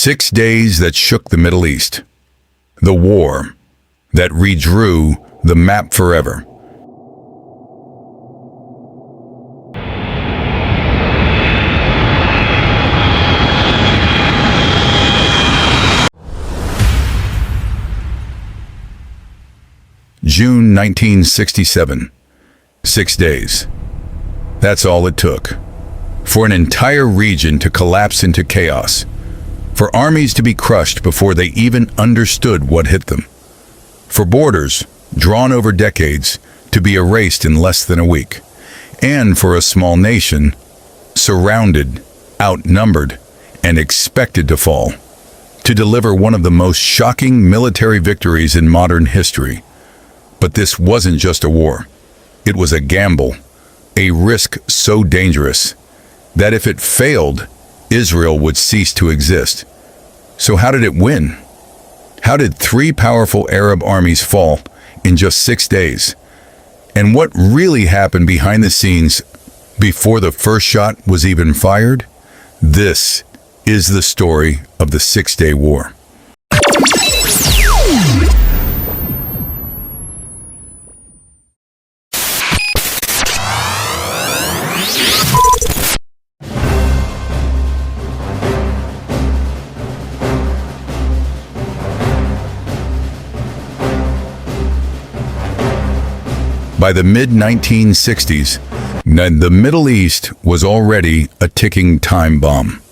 6 days that shook the Middle East. The war that redrew the map forever. June 1967. 6 days. That's all it took. For an entire region to collapse into chaos. For armies to be crushed before they even understood what hit them. For borders, drawn over decades, to be erased in less than a week. And for a small nation, surrounded, outnumbered, and expected to fall, to deliver one of the most shocking military victories in modern history. But this wasn't just a war. It was a gamble, a risk so dangerous that if it failed, Israel would cease to exist. So how did it win? How did 3 powerful Arab armies fall in just 6 days? And what really happened behind the scenes before the first shot was even fired? This is the story of the 6-Day War. By the mid-1960s, the Middle East was already a ticking time bomb.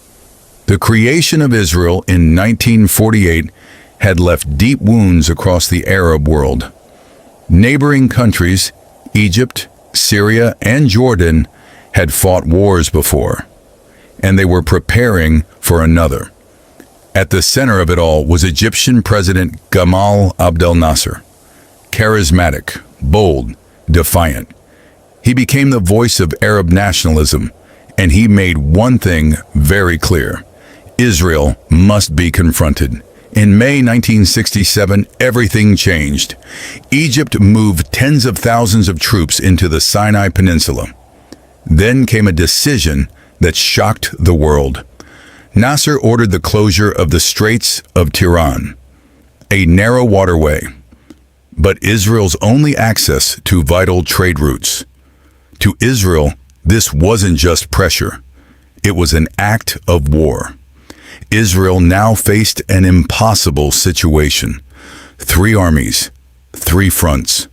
The creation of Israel in 1948 had left deep wounds across the Arab world. Neighboring countries, Egypt, Syria, and Jordan, had fought wars before, and they were preparing for another. At the center of it all was Egyptian President Gamal Abdel Nasser. Charismatic, bold, defiant. He became the voice of Arab nationalism, and he made one thing very clear. Israel must be confronted. In May 1967, everything changed. Egypt moved tens of thousands of troops into the Sinai Peninsula. Then came a decision that shocked the world. Nasser ordered the closure of the Straits of Tiran, a narrow waterway, but Israel's only access to vital trade routes. To Israel, this wasn't just pressure. It was an act of war. Israel now faced an impossible situation. 3 armies, 3 fronts,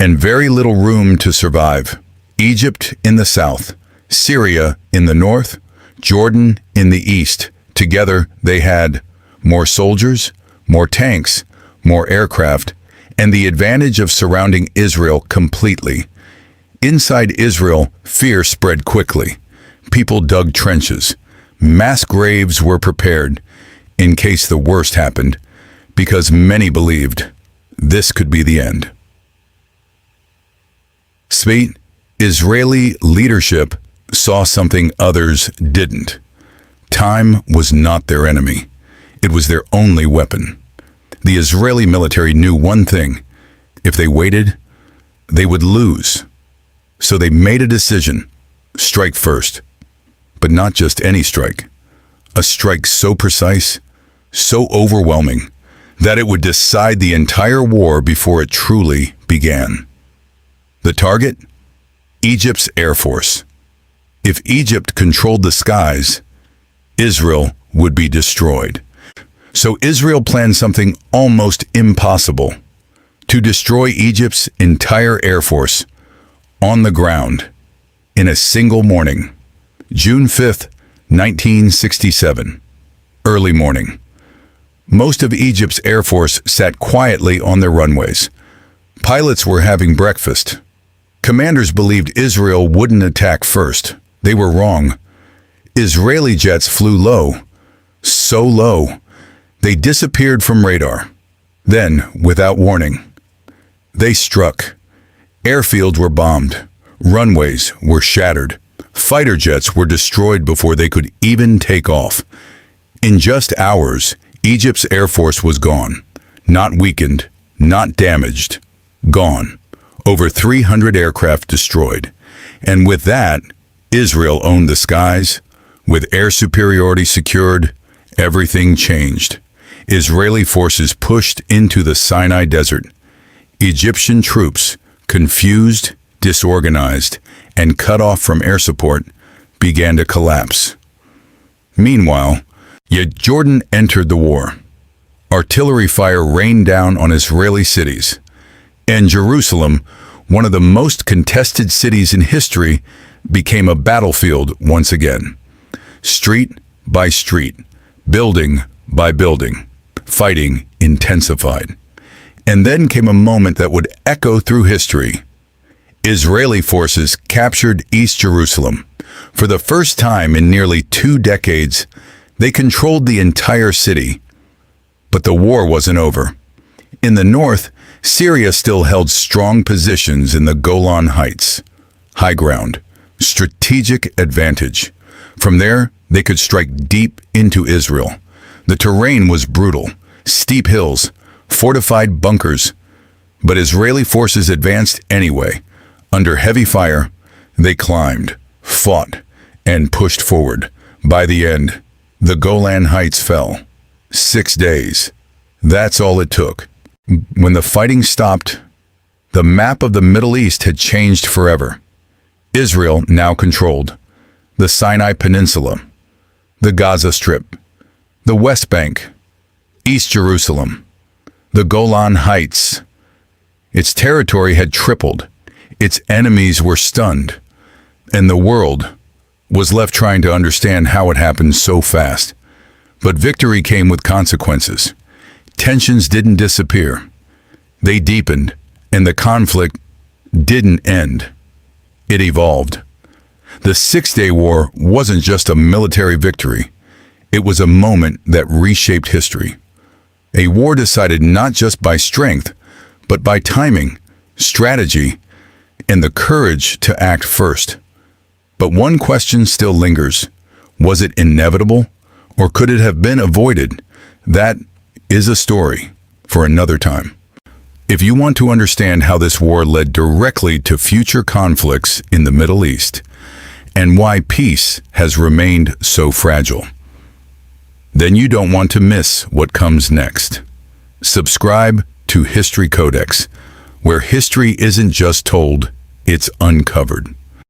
and very little room to survive. Egypt in the south, Syria in the north, Jordan in the east. Together they had more soldiers, more tanks, more aircraft, and the advantage of surrounding Israel completely. Inside Israel, fear spread quickly. People dug trenches. Mass graves were prepared in case the worst happened, because many believed this could be the end. Sweet, Israeli leadership saw something others didn't. Time was not their enemy. It was their only weapon. The Israeli military knew one thing: if they waited, they would lose. So they made a decision: strike first. But not just any strike. A strike so precise, so overwhelming, that it would decide the entire war before it truly began. The target? Egypt's Air Force. If Egypt controlled the skies, Israel would be destroyed. So Israel planned something almost impossible: to destroy Egypt's entire Air Force on the ground in a single morning. June 5th, 1967. Early morning. Most of Egypt's Air Force sat quietly on their runways. Pilots were having breakfast. Commanders believed Israel wouldn't attack first. They were wrong. Israeli jets flew low. So low, they disappeared from radar. Then, without warning, they struck. Airfields were bombed. Runways were shattered. Fighter jets were destroyed before they could even take off. In just hours, Egypt's Air Force was gone. Not weakened, not damaged. Gone. Over 300 aircraft destroyed. And with that, Israel owned the skies, with air superiority secured, everything changed. Israeli forces pushed into the Sinai desert. Egyptian troops, confused, disorganized, and cut off from air support, began to collapse. Meanwhile, yet Jordan entered the war. Artillery fire rained down on Israeli cities. And Jerusalem, one of the most contested cities in history, became a battlefield once again. Street by street, building by building, fighting intensified. And then came a moment that would echo through history. Israeli forces captured East Jerusalem. For the first time in nearly 2 decades, they controlled the entire city. But the war wasn't over. In the north, Syria still held strong positions in the Golan Heights. High ground, strategic advantage. From there, they could strike deep into Israel. The terrain was brutal, steep hills, fortified bunkers. But Israeli forces advanced anyway. Under heavy fire, they climbed, fought, and pushed forward. By the end, the Golan Heights fell. 6 days. That's all it took. When the fighting stopped, the map of the Middle East had changed forever. Israel now controlled the Sinai Peninsula, the Gaza Strip, the West Bank, East Jerusalem, the Golan Heights. Its territory had tripled. Its enemies were stunned, and the world was left trying to understand how it happened so fast. But victory came with consequences. Tensions didn't disappear. They deepened, and the conflict didn't end. It evolved. The Six-Day War wasn't just a military victory. It was a moment that reshaped history. A war decided not just by strength, but by timing, strategy, and the courage to act first. But one question still lingers. Was it inevitable, or could it have been avoided? That is a story for another time. If you want to understand how this war led directly to future conflicts in the Middle East, and why peace has remained so fragile, then you don't want to miss what comes next. Subscribe to History Codex, where history isn't just told, it's uncovered.